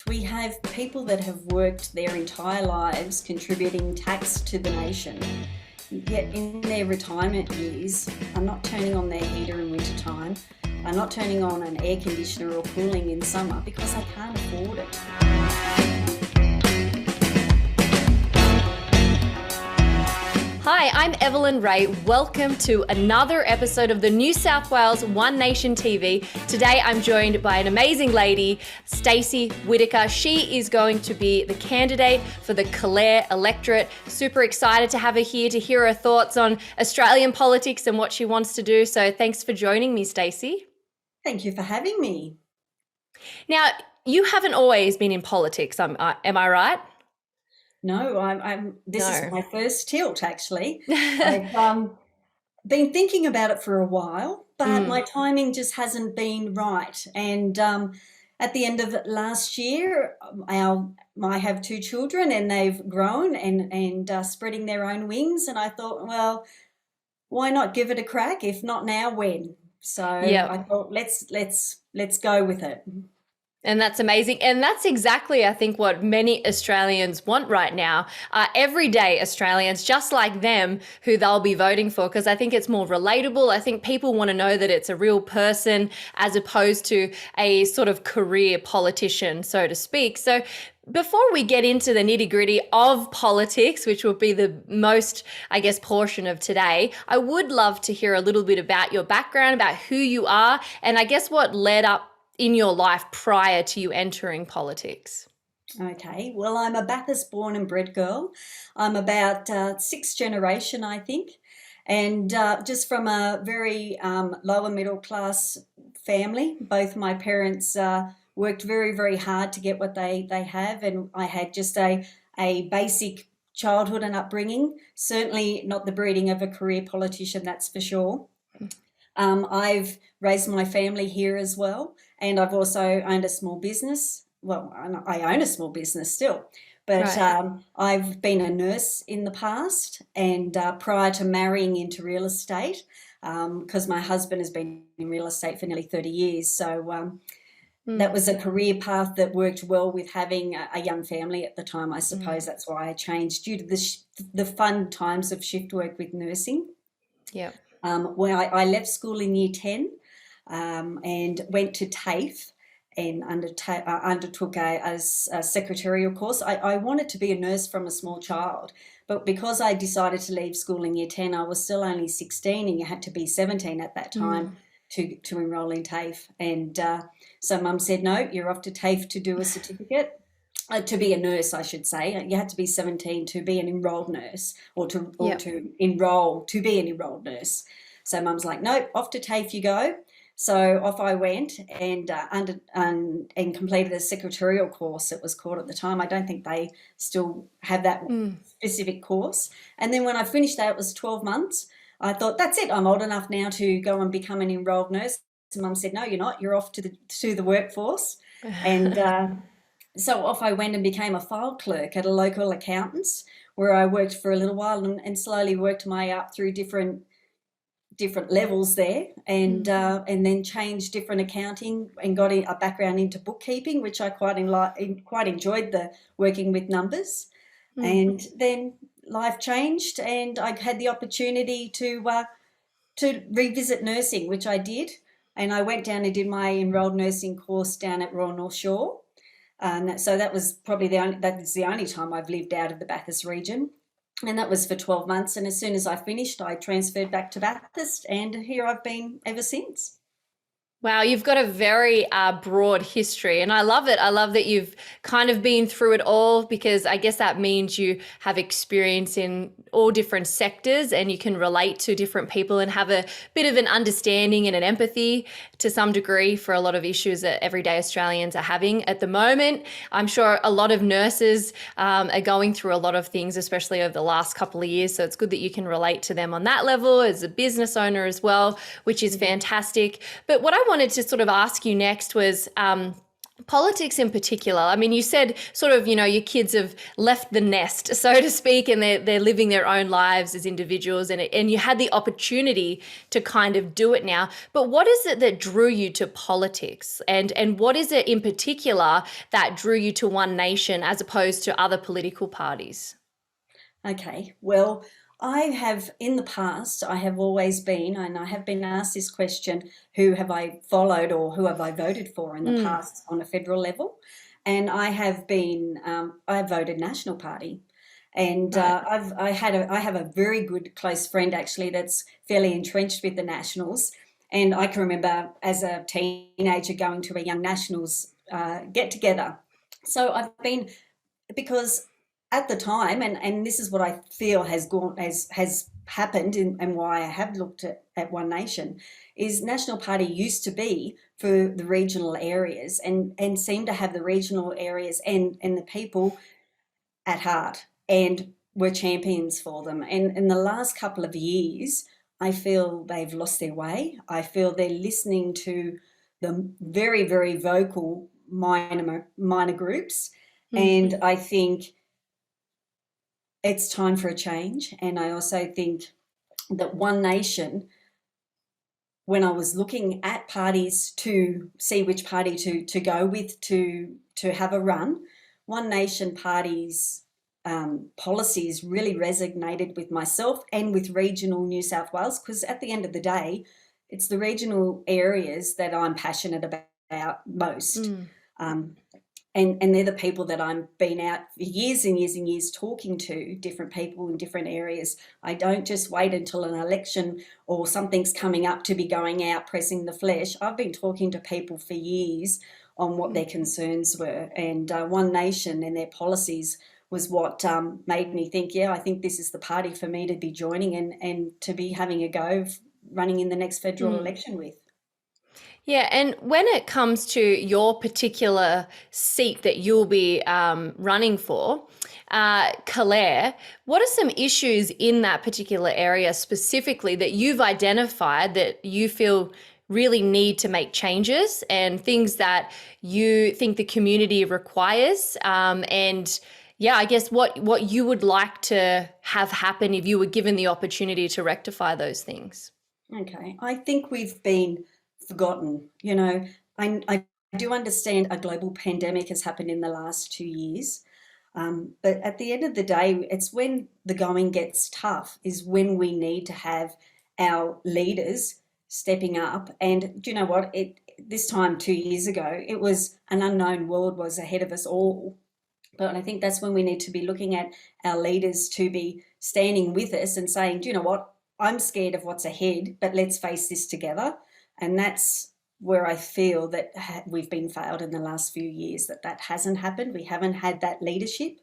We have people that have worked their entire lives contributing tax to the nation, yet in their retirement years are not turning on their heater in winter time, are not turning on an air conditioner or cooling in summer because they can't afford it. Hi, I'm Evelyn Ray. Welcome to another episode of the New South Wales One Nation TV. Today I'm joined by an amazing lady, Stacey Whittaker. She is going to be the candidate for the Calare electorate. Super excited to have her here to hear her thoughts on Australian politics and what she wants to do. So thanks for joining me, Stacey. Thank you for having me. Now, you haven't always been in politics, am I right? No, this is my first tilt, actually. I've been thinking about it for a while, but my timing just hasn't been right. And at the end of last year, I have two children and they've grown and spreading their own wings. And I thought, well, why not give it a crack? If not now, when? So I thought, let's go with it. And that's amazing. And that's exactly, I think, what many Australians want right now. Everyday Australians, just like them, who they'll be voting for, because I think it's more relatable. I think people want to know that it's a real person as opposed to a sort of career politician, so to speak. So before we get into the nitty-gritty of politics, which will be the most, I guess, portion of today, I would love to hear a little bit about your background, about who you are, and I guess what led up in your life prior to you entering politics. Okay, well, I'm a Bathurst born and bred girl. I'm about sixth generation, I think, and just from a very lower middle class family. Both my parents worked very, very hard to get what they have, and I had just a basic childhood and upbringing, certainly not the breeding of a career politician, that's for sure. I've raised my family here as well, and I've also owned a small business. Well, I own a small business still, but right. I've been a nurse in the past, and prior to marrying into real estate, because my husband has been in real estate for nearly 30 years. So that was a career path that worked well with having a young family at the time. I suppose that's why I changed due to the fun times of shift work with nursing. Yeah. When I left school in year 10 and went to TAFE and undertook a secretarial course. I wanted to be a nurse from a small child, but because I decided to leave school in year 10, I was still only 16 and you had to be 17 at that time to enrol in TAFE. And so Mum said, no, you're off to TAFE to do a certificate. To be a nurse, I should say. You had to be 17 to be an enrolled nurse or to enroll to be an enrolled nurse. So Mum's like, no, off to TAFE you go. So off I went and completed a secretarial course, it was called at the time. I don't think they still have that specific course. And then when I finished that, it was 12 months. I thought, that's it. I'm old enough now to go and become an enrolled nurse. And Mum said, no, you're not. You're off to the workforce. And so off I went and became a file clerk at a local accountant's where I worked for a little while and slowly worked my way up through different levels there and then changed different accounting and got a background into bookkeeping, which I quite enjoyed the working with numbers. And then life changed and I had the opportunity to revisit nursing, which I did. And I went down and did my enrolled nursing course down at Royal North Shore. So that was probably the only time I've lived out of the Bathurst region, and that was for 12 months. And as soon as I finished, I transferred back to Bathurst, and here I've been ever since. Wow, you've got a very broad history, and I love it. I love that you've kind of been through it all, because I guess that means you have experience in all different sectors and you can relate to different people and have a bit of an understanding and an empathy to some degree for a lot of issues that everyday Australians are having at the moment. I'm sure a lot of nurses are going through a lot of things, especially over the last couple of years. So it's good that you can relate to them on that level as a business owner as well, which is fantastic. But what I wanted to sort of ask you next was, Politics in particular. I mean, you said sort of, your kids have left the nest, so to speak, and they're living their own lives as individuals, and you had the opportunity to kind of do it now. But what is it that drew you to politics, and what is it in particular that drew you to One Nation as opposed to other political parties? Okay, well, I have in the past, I have always been, and I have been asked this question, who have I followed or who have I voted for in the Mm, past on a federal level? And I have been, I voted National Party. And right. I have a very good close friend actually that's fairly entrenched with the Nationals. And I can remember as a teenager going to a Young Nationals get together. So I've been because at the time, and this is what I feel has gone has happened and why I have looked at One Nation, is National Party used to be for the regional areas and seemed to have the regional areas and the people at heart and were champions for them. And in the last couple of years, I feel they've lost their way. I feel they're listening to the very, very vocal minor groups. Mm, And I think it's time for a change. And I also think that One Nation, when I was looking at parties to see which party to go with to have a run, One Nation parties policies really resonated with myself and with regional New South Wales because at the end of the day, it's the regional areas that I'm passionate about most. mm. Um, and they're the people that I've been out for years and years and years talking to, different people in different areas. I don't just wait until an election or something's coming up to be going out pressing the flesh. I've been talking to people for years on what their concerns were, and One Nation and their policies was what made me think, yeah, I think this is the party for me to be joining and to be having a go running in the next federal Mm. election with. Yeah, and when it comes to your particular seat that you'll be running for, Calare, what are some issues in that particular area specifically that you've identified that you feel really need to make changes and things that you think the community requires? And yeah, I guess what you would like to have happen if you were given the opportunity to rectify those things. Okay, I think we've been forgotten. You know, I do understand a global pandemic has happened in the last 2 years, but at the end of the day, it's when the going gets tough is when we need to have our leaders stepping up. And do you know what? This time 2 years ago, it was an unknown world was ahead of us all. But I think that's when we need to be looking at our leaders to be standing with us and saying, do you know what? I'm scared of what's ahead, but let's face this together. And that's where I feel that we've been failed in the last few years, that hasn't happened. We haven't had that leadership.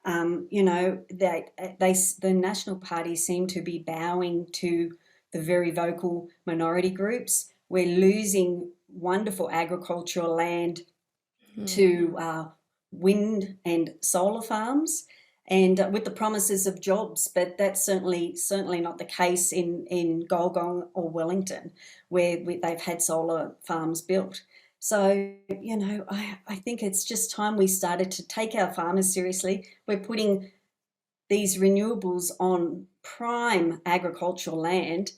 The National Party seem to be bowing to the very vocal minority groups. We're losing wonderful agricultural land Mm. to wind and solar farms, and with the promises of jobs. But that's certainly not the case in Golgong or Wellington, where they've had solar farms built. So I think it's just time we started to take our farmers seriously. We're putting these renewables on prime agricultural land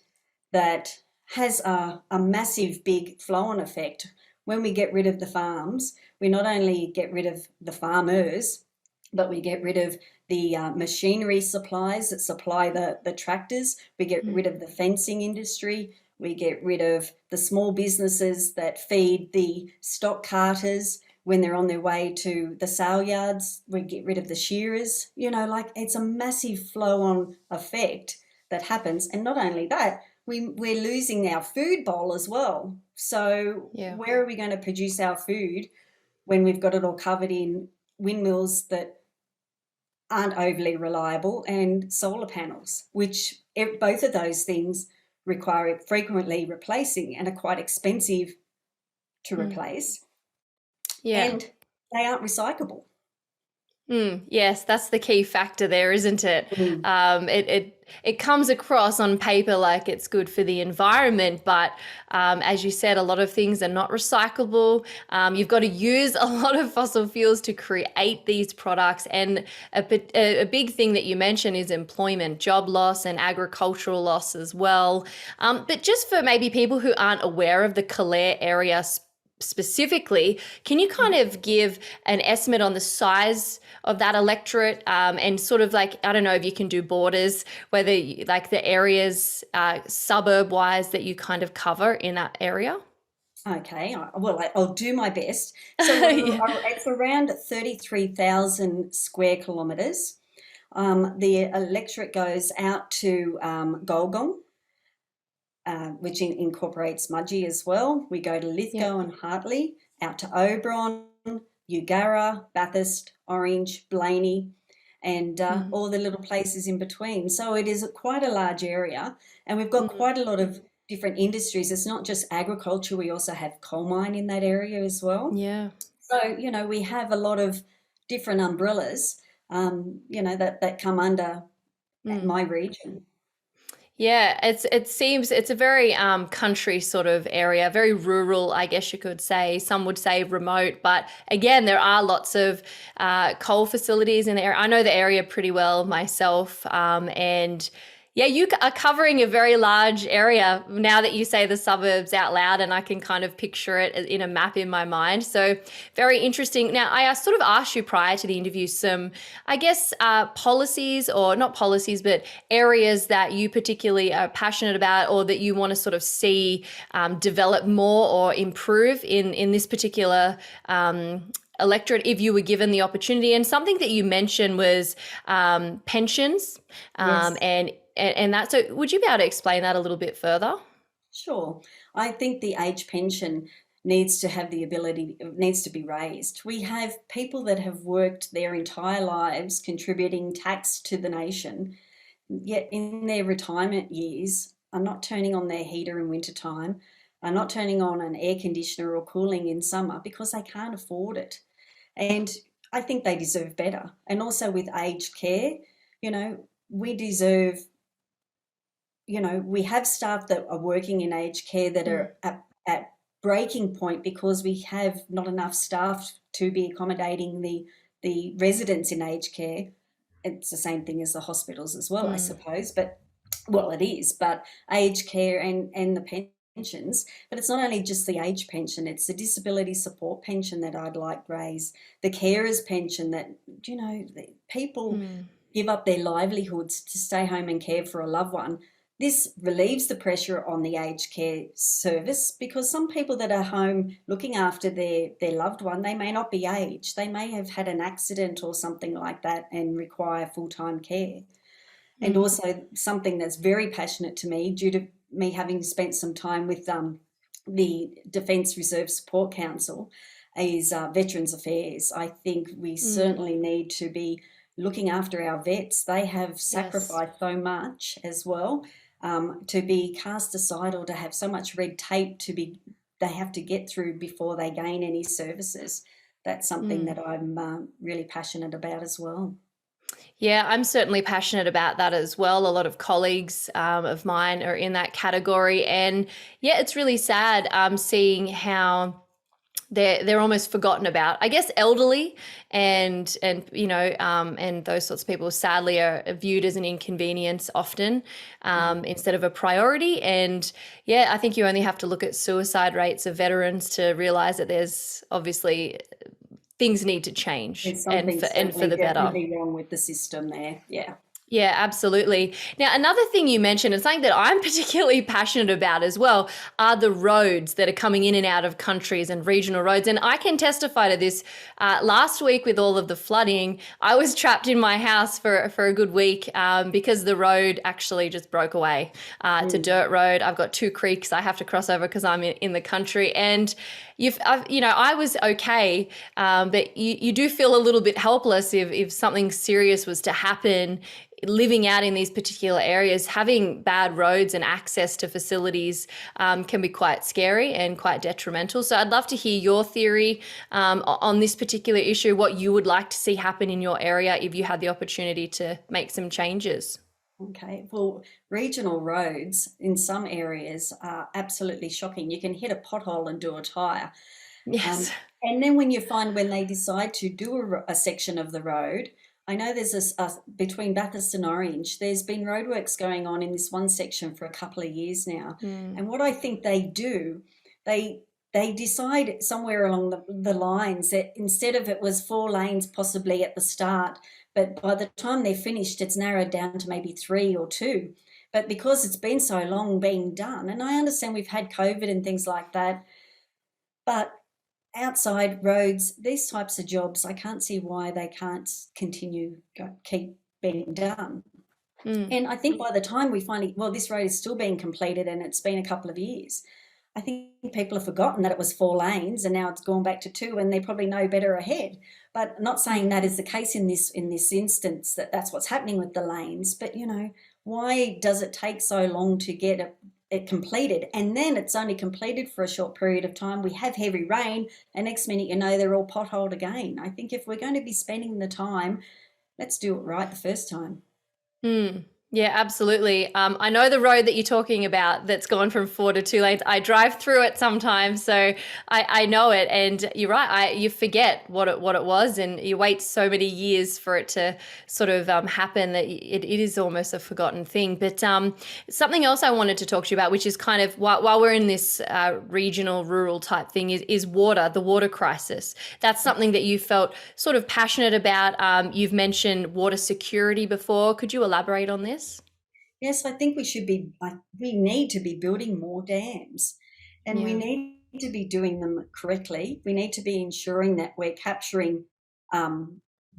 that has a massive big flow on effect. When we get rid of the farms, we not only get rid of the farmers, but we get rid of the machinery supplies that supply the tractors. We get rid of the fencing industry. We get rid of the small businesses that feed the stock carters when they're on their way to the sale yards. We get rid of the shearers. Like it's a massive flow on effect that happens. And not only that, we're losing our food bowl as well. So Yeah. where are we going to produce our food when we've got it all covered in windmills that aren't overly reliable and solar panels, which both of those things require frequently replacing and are quite expensive to Mm. replace, Yeah. and they aren't recyclable. Yes, that's the key factor there, isn't it? Mm. It comes across on paper like it's good for the environment, but as you said, a lot of things are not recyclable. You've got to use a lot of fossil fuels to create these products, and a big thing that you mentioned is employment, job loss, and agricultural loss as well. But just for maybe people who aren't aware of the Calare area specifically, can you kind of give an estimate on the size of that electorate, and sort of like, I don't know if you can do borders, whether like the areas suburb wise that you kind of cover in that area? Okay, well, I'll do my best. So Yeah. it's around 33,000 square kilometres. The electorate goes out to Golgong, which incorporates Mudgee as well. We go to Yeah. Lithgow and Hartley, out to Oberon, Eugara, Bathurst, Orange, Blaney, and Mm. all the little places in between. So it is quite a large area, and we've got Mm. quite a lot of different industries. It's not just agriculture, we also have coal mine in that area as well. Yeah. So, we have a lot of different umbrellas, that come under Mm. my region. Yeah, it seems it's a very country sort of area, very rural, I guess you could say. Some would say remote, but again, there are lots of coal facilities in there. I know the area pretty well myself, and yeah, you are covering a very large area now that you say the suburbs out loud, and I can kind of picture it in a map in my mind. So very interesting. Now, I sort of asked you prior to the interview some, I guess, policies, or not policies, but areas that you particularly are passionate about, or that you want to sort of see develop more or improve in this particular electorate if you were given the opportunity. And something that you mentioned was pensions, Yes. and that. So would you be able to explain that a little bit further? Sure. I think the age pension needs to have the ability, needs to be raised. We have people that have worked their entire lives contributing tax to the nation, yet in their retirement years are not turning on their heater in wintertime, are not turning on an air conditioner or cooling in summer because they can't afford it. And I think they deserve better. And also with aged care, we deserve, we have staff that are working in aged care that Mm, are at breaking point because we have not enough staff to be accommodating the residents in aged care. It's the same thing as the hospitals as well, I mm. suppose, but well, it is, but aged care and the pensions. But it's not only just the age pension, it's the disability support pension that I'd like raised, the carers pension that, the people Mm. give up their livelihoods to stay home and care for a loved one. This relieves the pressure on the aged care service because some people that are home looking after their loved one, they may not be aged. They may have had an accident or something like that and require full-time care. And Mm. also something that's very passionate to me due to me having spent some time with the Defence Reserve Support Council is Veterans Affairs. I think we Mm. certainly need to be looking after our vets. They have Yes. sacrificed so much as well, to be cast aside or to have so much red tape they have to get through before they gain any services. That's something Mm. that I'm really passionate about as well. Yeah, I'm certainly passionate about that as well. A lot of colleagues of mine are in that category, and yeah, it's really sad seeing how they're almost forgotten about. I guess elderly and and those sorts of people sadly are viewed as an inconvenience often, instead of a priority. And yeah, I think you only have to look at suicide rates of veterans to realize that there's obviously things need to change, There's and something for certainly the better. definitely wrong with the system there. Yeah. Yeah, absolutely. Now, another thing you mentioned, and something that I'm particularly passionate about as well, are the roads that are coming in and out of countries and regional roads. And I can testify to this. Last week, with all of the flooding, I was trapped in my house for a good week, because the road actually just broke away. It's a Mm. dirt road. I've got two creeks I have to cross over because I'm in the country. And I was okay, but you do feel a little bit helpless if something serious was to happen living out in these particular areas, having bad roads and access to facilities can be quite scary and quite detrimental. So I'd love to hear your theory on this particular issue, what you would like to see happen in your area if you had the opportunity to make some changes. Okay, well, regional roads in some areas are absolutely shocking. You can hit a pothole and do a tyre. Yes. Um, and then when they decide to do a section of the road, I know there's between Bathurst and Orange, there's been roadworks going on in this one section for a couple of years now. Mm. And what I think they do, they they decide somewhere along the lines that instead of it was 4 lanes possibly at the start, but by the time they're finished, it's narrowed down to maybe 3 or 2. But because it's been so long being done, and I understand we've had COVID and things like that, but outside roads, these types of jobs, I can't see why they can't keep being done. Mm. And I think by the time we finally, well, this road is still being completed and it's been a couple of years, I think people have forgotten that it was 4 lanes and now it's gone back to 2 and they probably know better ahead. But not saying that is the case in this instance, that's what's happening with the lanes. But, why does it take so long to get it completed? And then it's only completed for a short period of time. We have heavy rain and next minute, they're all potholed again. I think if we're going to be spending the time, let's do it right the first time. Mm. Yeah, absolutely. I know the road that you're talking about that's gone from 4 to 2 lanes. I drive through it sometimes, so I know it. And you're right. You forget what it was, and you wait so many years for it to sort of happen that it is almost a forgotten thing. But something else I wanted to talk to you about, which is kind of while we're in this regional, rural type thing, is water, the water crisis. That's something that you felt sort of passionate about. You've mentioned water security before. Could you elaborate on this? Yes, I think we need to be building more dams, and we Yeah. need to be doing them correctly. We need to be ensuring that we're capturing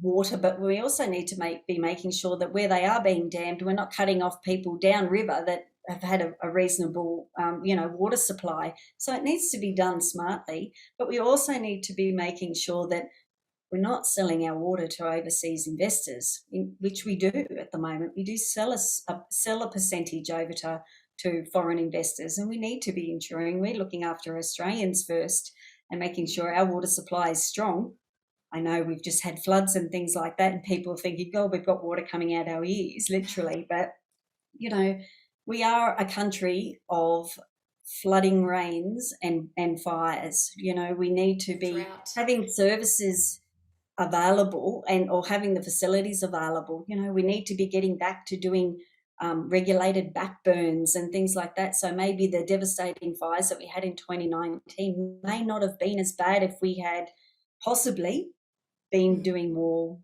water, but we also need to be making sure that where they are being dammed, we're not cutting off people downriver that have had a reasonable, water supply. So it needs to be done smartly, but we also need to be making sure that we're not selling our water to overseas investors, which we do at the moment. We do sell a percentage over to foreign investors, and we need to be ensuring we're looking after Australians first and making sure our water supply is strong. I know we've just had floods and things like that, and people are thinking, oh, we've got water coming out our ears, literally. But, we are a country of flooding rains and fires. We need to be Drought. having services available or having the facilities available. We need to be getting back to doing regulated backburns and things like that. So maybe the devastating fires that we had in 2019 may not have been as bad if we had possibly been doing more,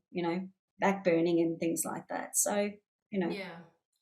backburning and things like that. So, Yeah.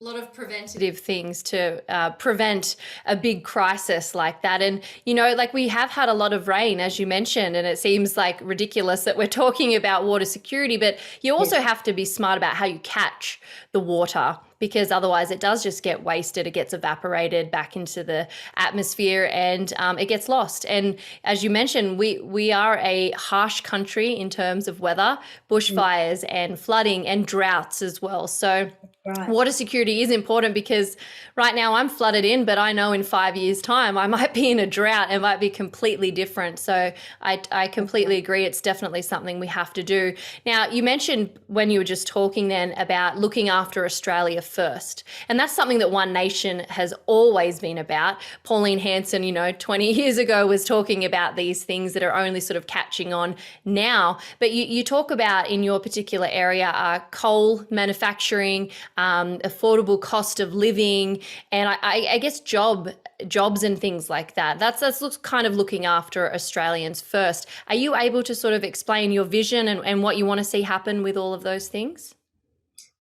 A lot of preventative things to prevent a big crisis like that. And, like we have had a lot of rain, as you mentioned, and it seems like ridiculous that we're talking about water security, but you also have to be smart about how you catch the water, because otherwise it does just get wasted. It gets evaporated back into the atmosphere and it gets lost. And as you mentioned, we are a harsh country in terms of weather, bushfires and flooding and droughts as well. So right. Water security is important, because right now I'm flooded in, but I know in 5 years' time I might be in a drought. It might be completely different. So I completely agree. It's definitely something we have to do. Now, you mentioned when you were just talking then about looking after Australia first. And that's something that One Nation has always been about. Pauline Hanson, 20 years ago was talking about these things that are only sort of catching on now. But you talk about in your particular area coal manufacturing, affordable cost of living, and I guess jobs and things like that. That's kind of looking after Australians first. Are you able to sort of explain your vision and what you want to see happen with all of those things?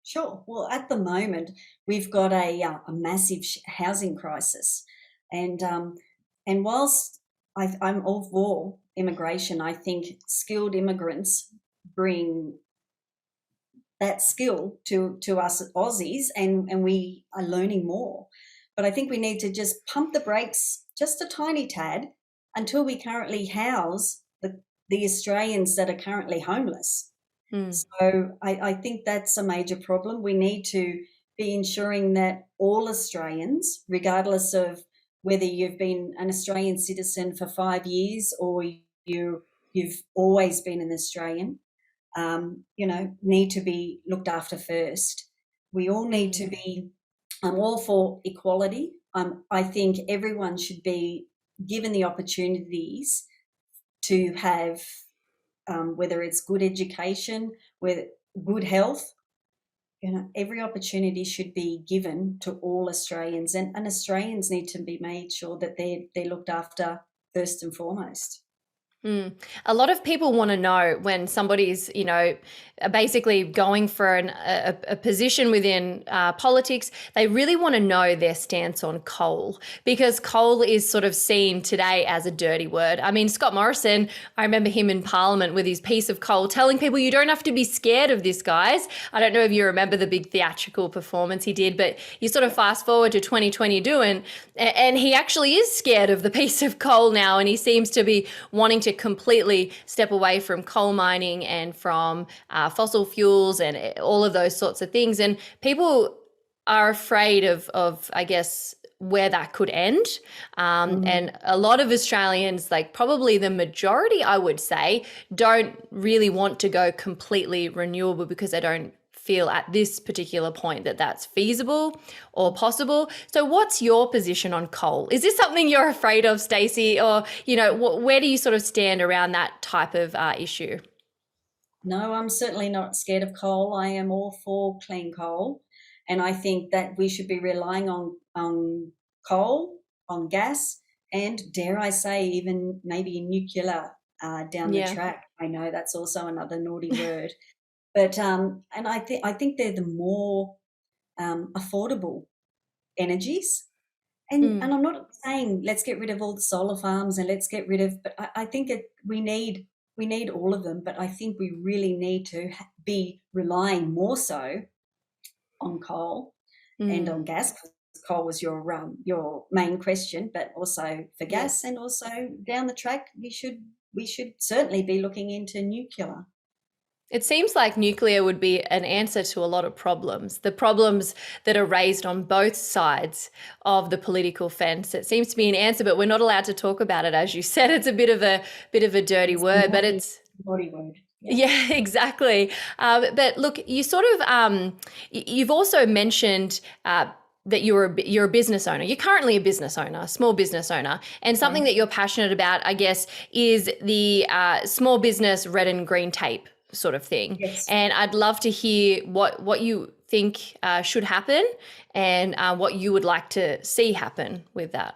Sure. Well, at the moment, we've got a massive housing crisis, and whilst I'm all for immigration, I think skilled immigrants bring that skill to us Aussies, and we are learning more. But I think we need to just pump the brakes just a tiny tad until we currently house the Australians that are currently homeless. Mm. So I think that's a major problem. We need to be ensuring that all Australians, regardless of whether you've been an Australian citizen for 5 years or you've always been an Australian, need to be looked after first. We all need to Mm. be. I'm all for equality. I think everyone should be given the opportunities to have, whether it's good education, with good health. Every opportunity should be given to all Australians, and Australians need to be made sure that they're looked after first and foremost. Mm. A lot of people want to know when somebody's, basically going for a position within politics, they really want to know their stance on coal, because coal is sort of seen today as a dirty word. I mean, Scott Morrison, I remember him in Parliament with his piece of coal telling people, you don't have to be scared of this, guys. I don't know if you remember the big theatrical performance he did, but you sort of fast forward to 2022 and he actually is scared of the piece of coal now, and he seems to be wanting to completely step away from coal mining and from fossil fuels and all of those sorts of things. And people are afraid of I guess, where that could end. And a lot of Australians, like probably the majority, I would say, don't really want to go completely renewable because they don't feel at this particular point that that's feasible or possible. So what's your position on coal? Is this something you're afraid of, Stacey? Or, where do you sort of stand around that type of issue? No, I'm certainly not scared of coal. I am all for clean coal. And I think that we should be relying on coal, on gas, and dare I say, even maybe nuclear down the Yeah. track. I know that's also another naughty word. But and I think they're the more affordable energies. And Mm. I'm not saying let's get rid of all the solar farms and let's get rid of, but I think we need all of them. But I think we really need to be relying more so on coal and Mm. on gas. 'Cause coal was your main question, but also for gas, Yes. and also down the track we should certainly be looking into nuclear. It seems like nuclear would be an answer to a lot of problems, the problems that are raised on both sides of the political fence. It seems to be an answer, but we're not allowed to talk about it. As you said, it's a bit of a dirty It's a word, but naughty, it's naughty word. Yeah. yeah, exactly. But look, you sort of you've also mentioned that you're a business owner. You're currently a business owner, a small business owner, and something Okay. that you're passionate about, I guess, is the small business red and green tape sort of thing. Yes. And I'd love to hear what you think should happen and what you would like to see happen with that.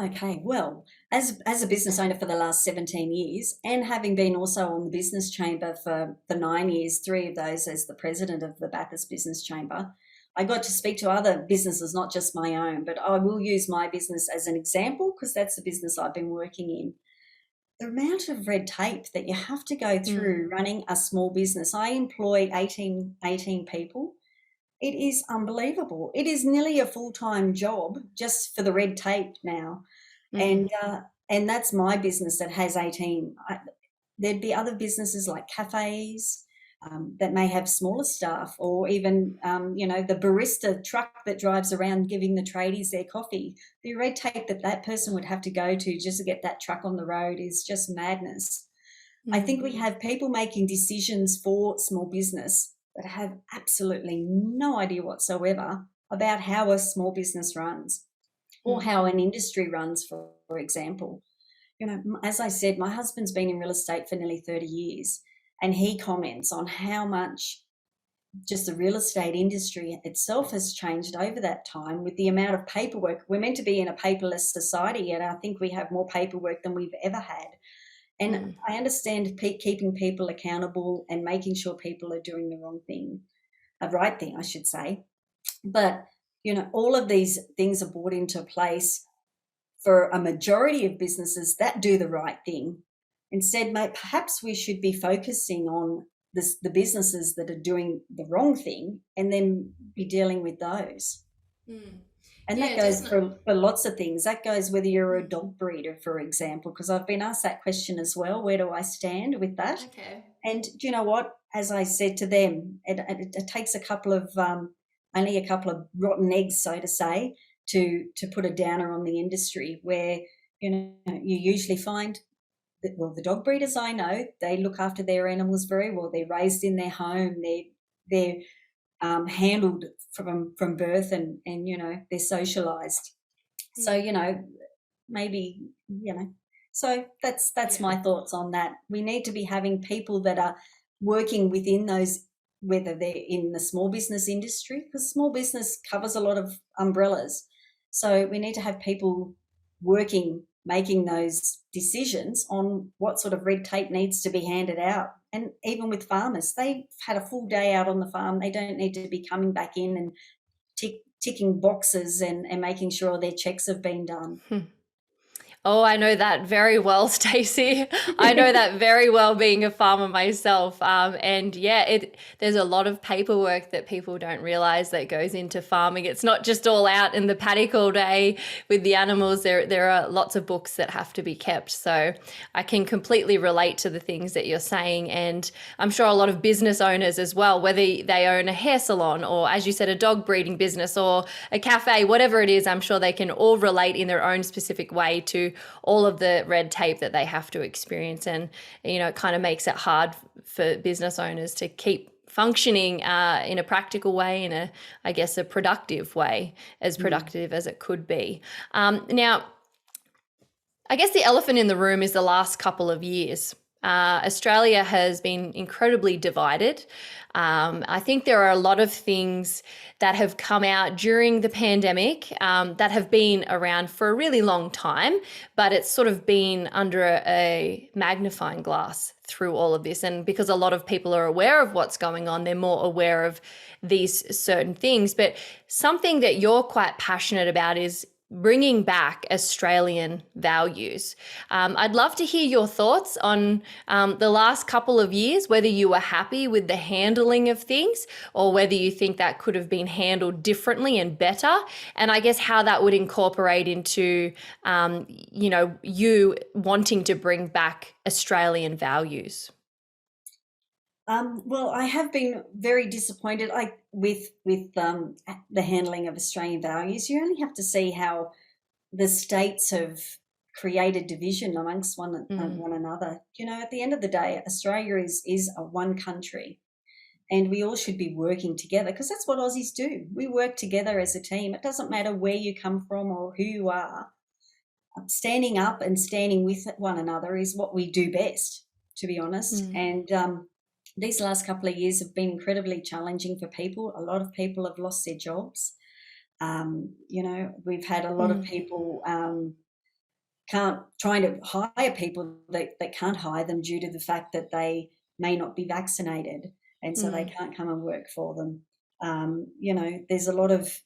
Okay, well, as a business owner for the last 17 years, and having been also on the business chamber for 9 years, three of those as the president of the Bathurst Business Chamber, I got to speak to other businesses, not just my own, but I will use my business as an example because that's the business I've been working in. The amount of red tape that you have to go Mm. through running a small business. I employ 18 people. It is unbelievable. It is nearly a full-time job just for the red tape now. Mm. And that's my business that has 18. There'd be other businesses like cafes that may have smaller staff, or even the barista truck that drives around giving the tradies their coffee. The red tape that person would have to go to just to get that truck on the road is just madness. I think Mm. we have people making decisions for small business that have absolutely no idea whatsoever about how a small business runs, or Mm. how an industry runs, for example. As I said, my husband's been in real estate for nearly 30 years, and he comments on how much just the real estate industry itself has changed over that time with the amount of paperwork. We're meant to be in a paperless society, yet I think we have more paperwork than we've ever had. And Mm. I understand keeping people accountable and making sure people are doing the right thing, I should say. But, all of these things are brought into place for a majority of businesses that do the right thing. Instead, perhaps we should be focusing on the businesses that are doing the wrong thing, and then be dealing with those. Mm. And that Yeah, goes definitely. for lots of things. That goes whether you're a dog breeder, for example, because I've been asked that question as well. Where do I stand with that? Okay. And do you know what? As I said to them, it takes only a couple of rotten eggs, so to say, to put a downer on the industry. Where you usually find that, well, the dog breeders I know, they look after their animals very well. They're raised in their home. They're handled from birth, and they're socialised. So maybe so that's my thoughts on that. We need to be having people that are working within those, whether they're in the small business industry, because small business covers a lot of umbrellas. So we need to have people working, making those decisions on what sort of red tape needs to be handed out. And even with farmers, they've had a full day out on the farm. They don't need to be coming back in and ticking boxes and making sure their checks have been done. Oh, I know that very well, Stacey. I know that very well, being a farmer myself. And yeah, there's a lot of paperwork that people don't realize that goes into farming. It's not just all out in the paddock all day with the animals. There are lots of books that have to be kept. So I can completely relate to the things that you're saying. And I'm sure a lot of business owners as well, whether they own a hair salon or, as you said, a dog breeding business or a cafe, whatever it is, I'm sure they can all relate in their own specific way to all of the red tape that they have to experience. And it kind of makes it hard for business owners to keep functioning in a practical way, in a productive way, as productive as it could be. Now, I guess the elephant in the room is the last couple of years. Australia has been incredibly divided. I think there are a lot of things that have come out during the pandemic that have been around for a really long time, but it's sort of been under a magnifying glass through all of this. And because a lot of people are aware of what's going on, they're more aware of these certain things. But something that you're quite passionate about is bringing back Australian values. I'd love to hear your thoughts on the last couple of years, whether you were happy with the handling of things or whether you think that could have been handled differently and better, and I guess how that would incorporate into, you wanting to bring back Australian values. Well, I have been very disappointed with the handling of Australian values. You only have to see how the states have created division amongst one another. At the end of the day, Australia is a one country, and we all should be working together, because that's what Aussies do. We work together as a team. It doesn't matter where you come from or who you are. Standing up and standing with one another is what we do best, to be honest. And these last couple of years have been incredibly challenging for people. A lot of people have lost their jobs. We've had a lot of people trying to hire people that can't hire them due to the fact that they may not be vaccinated, and so they can't come and work for them. There's a lot of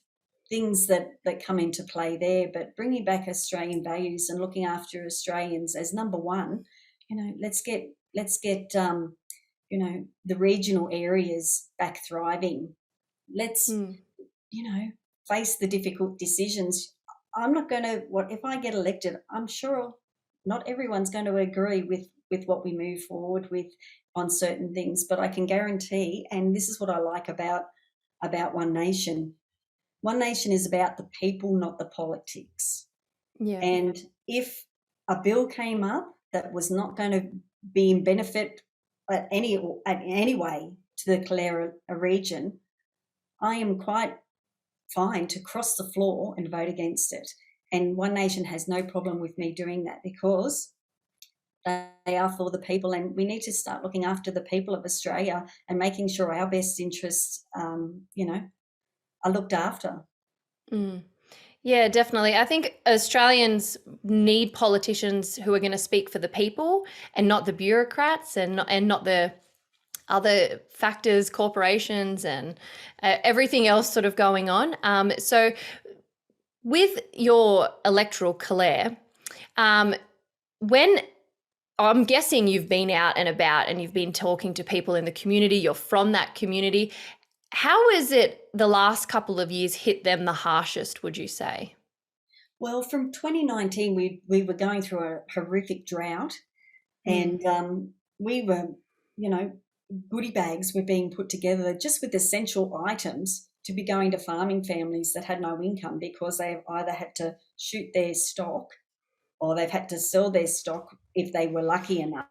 things that come into play there. But bringing back Australian values and looking after Australians as number one, let's get the regional areas back thriving. Let's, face the difficult decisions. I'm not going to, if I get elected, I'm sure not everyone's going to agree with what we move forward with on certain things, but I can guarantee, and this is what I like about One Nation. One Nation is about the people, not the politics. Yeah. And if a bill came up that was not going to be in benefit at any way to the Calare region, I am quite fine to cross the floor and vote against it. And One Nation has no problem with me doing that, because they are for the people, and we need to start looking after the people of Australia and making sure our best interests, are looked after. Yeah, definitely. I think Australians need politicians who are going to speak for the people and not the bureaucrats and not the other factors, corporations and everything else sort of going on. So with your electoral Calare, when I'm guessing you've been out and about and you've been talking to people in the community, you're from that community. How is it the last couple of years hit them the harshest, would you say? Well, from 2019, we were going through a horrific drought, and we were goodie bags were being put together just with essential items to be going to farming families that had no income because they've either had to shoot their stock or they've had to sell their stock if they were lucky enough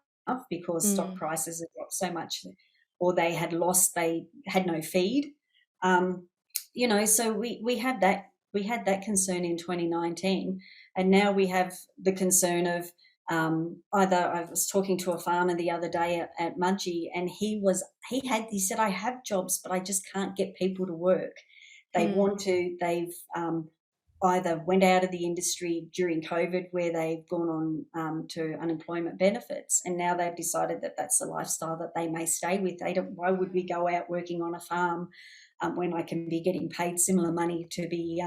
because stock Mm. prices had dropped so much, or they had no feed. So we had that concern in 2019, and now we have the concern of either. I was talking to a farmer the other day at Mudgee, and he said, I have jobs, but I just can't get people to work. Mm. They've either went out of the industry during COVID where they've gone on to unemployment benefits, and now they've decided that that's the lifestyle that they may stay with. Why would we go out working on a farm when I can be getting paid similar money to be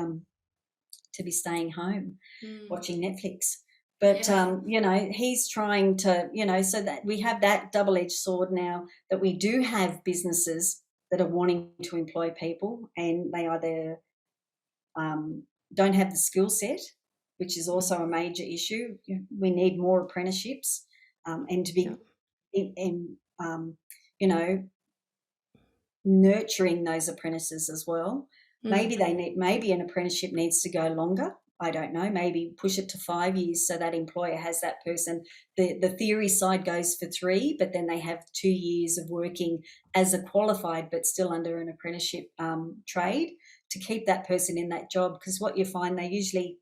staying home Mm. watching Netflix? But Yes. he's trying to, so that we have that double-edged sword now, that we do have businesses that are wanting to employ people, and they either don't have the skill set, which is also a major issue. We need more apprenticeships, and to Yeah. be you know nurturing those apprentices as well. Mm. Maybe an apprenticeship needs to go longer. I don't know. Maybe push it to 5 years so that employer has that person. The theory side goes for 3, but then they have 2 years of working as a qualified but still under an apprenticeship trade to keep that person in that job. Because what you find, they usually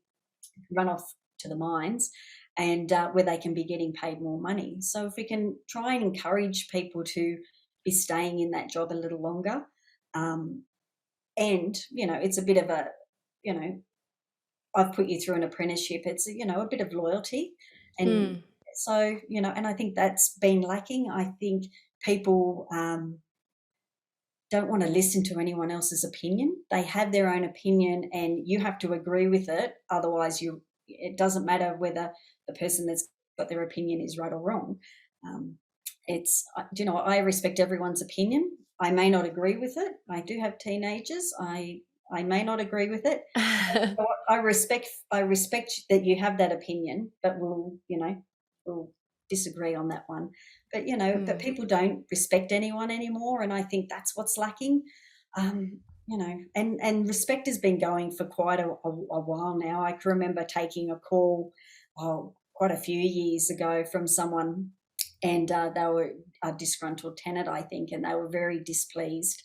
run off to the mines, and where they can be getting paid more money. So if we can try and encourage people to be staying in that job a little longer, and it's a bit of a, you know, I've put you through an apprenticeship. It's a bit of loyalty, and Mm. so and I think that's been lacking. I think people don't want to listen to anyone else's opinion. They have their own opinion, and you have to agree with it. Otherwise, it doesn't matter whether the person that's got their opinion is right or wrong. Um, I respect everyone's opinion. I may not agree with it. I do have teenagers. I may not agree with it. So I respect that you have that opinion, but we'll disagree on that one. But Mm. people don't respect anyone anymore, and I think that's what's lacking. And respect has been going for quite a while now. I can remember taking a call, quite a few years ago, from someone, and they were a disgruntled tenant, I think, and they were very displeased.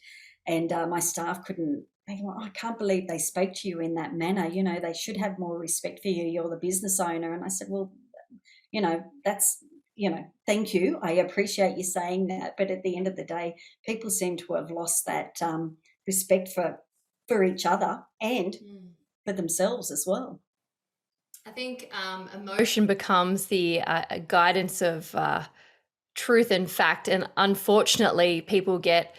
And my staff couldn't. They go, I can't believe they spoke to you in that manner. They should have more respect for you. You're the business owner. And I said, well, that's, thank you. I appreciate you saying that. But at the end of the day, people seem to have lost that respect for each other and Mm. for themselves as well. I think emotion becomes the guidance of truth and fact. And unfortunately, people get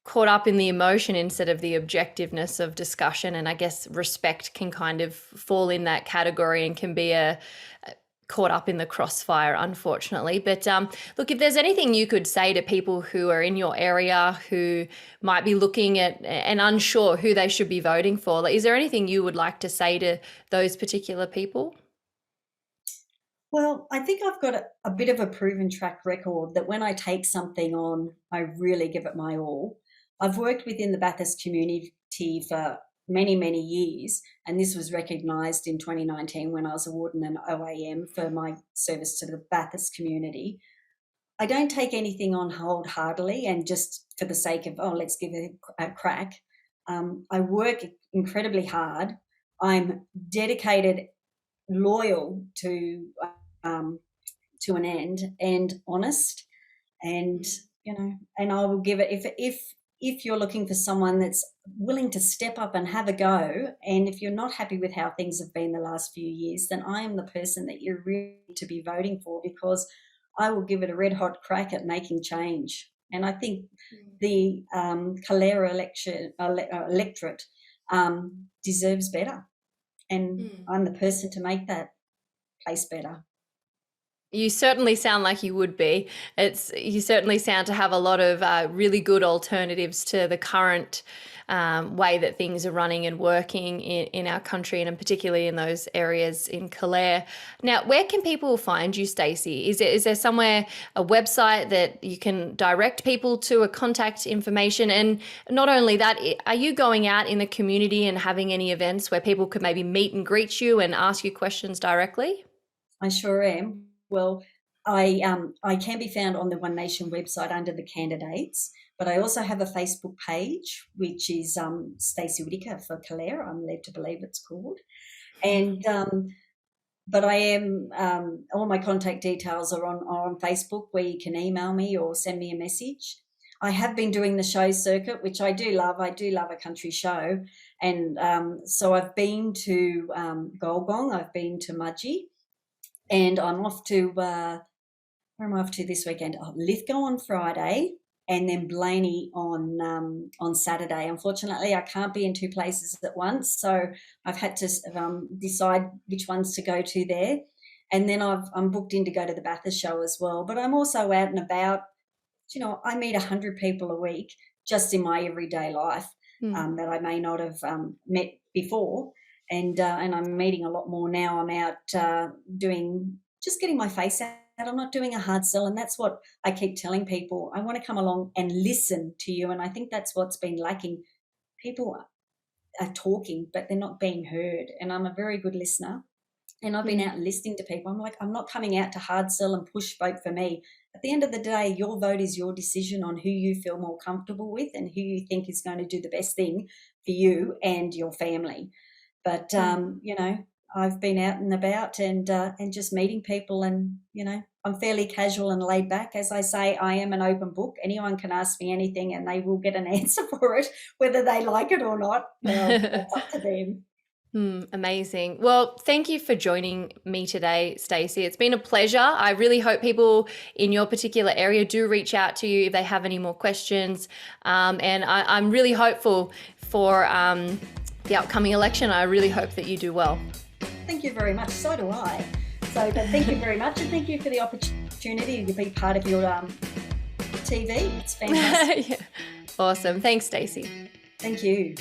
caught up in the emotion instead of the objectiveness of discussion. And I guess respect can kind of fall in that category and can be caught up in the crossfire, unfortunately. But look, if there's anything you could say to people who are in your area who might be looking at and unsure who they should be voting for, like, is there anything you would like to say to those particular people? Well, I think I've got a bit of a proven track record that when I take something on, I really give it my all. I've worked within the Bathurst community for many, many years, and this was recognised in 2019 when I was awarded an OAM for my service to the Bathurst community. I don't take anything on wholeheartedly and just for the sake of, oh, let's give it a crack. I work incredibly hard. I'm dedicated, loyal um, to an end, and honest, and and I will give it, if you're looking for someone that's willing to step up and have a go, and if you're not happy with how things have been the last few years, then I am the person that you're really to be voting for, because I will give it a red hot crack at making change. And I think the Calare electorate deserves better, and Mm. I'm the person to make that place better. You certainly sound like you would be. You certainly sound to have a lot of really good alternatives to the current way that things are running and working in our country, and particularly in those areas in Calare. Now, where can people find you, Stacey? Is there somewhere, a website that you can direct people to, a contact information? And not only that, are you going out in the community and having any events where people could maybe meet and greet you and ask you questions directly? I sure am. Well, I can be found on the One Nation website under the candidates, but I also have a Facebook page, which is Stacey Whittaker for Calare, I'm led to believe it's called. And but I am, all my contact details are on Facebook, where you can email me or send me a message. I have been doing the show circuit, which I do love. I do love a country show. And so I've been to Golgong, I've been to Mudgee, and I'm off to, where am I off to this weekend? Oh, Lithgow on Friday, and then Blaney on Saturday. Unfortunately, I can't be in two places at once, so I've had to decide which ones to go to there. And then I'm booked in to go to the Bathurst show as well. But I'm also out and about. You know, I meet 100 people a week just in my everyday life that I may not have met before. And I'm meeting a lot more now. I'm out just getting my face out. I'm not doing a hard sell, and that's what I keep telling people. I want to come along and listen to you, and I think that's what's been lacking. People are talking, but they're not being heard, and I'm a very good listener, and I've been out listening to people. I'm like, I'm not coming out to hard sell and push vote for me. At the end of the day, your vote is your decision on who you feel more comfortable with and who you think is going to do the best thing for you and your family. But, you know, I've been out and about and just meeting people, and, you know, I'm fairly casual and laid back. As I say, I am an open book. Anyone can ask me anything and they will get an answer for it, whether they like it or not. That's up to them. Amazing. Well, thank you for joining me today, Stacey. It's been a pleasure. I really hope people in your particular area do reach out to you if they have any more questions. And I'm really hopeful for the upcoming election. I really hope that you do well. Thank you very much. So do I. But thank you very much, and thank you for the opportunity to be part of your TV. It's fantastic. Yeah. Awesome. Thanks, Stacey. Thank you.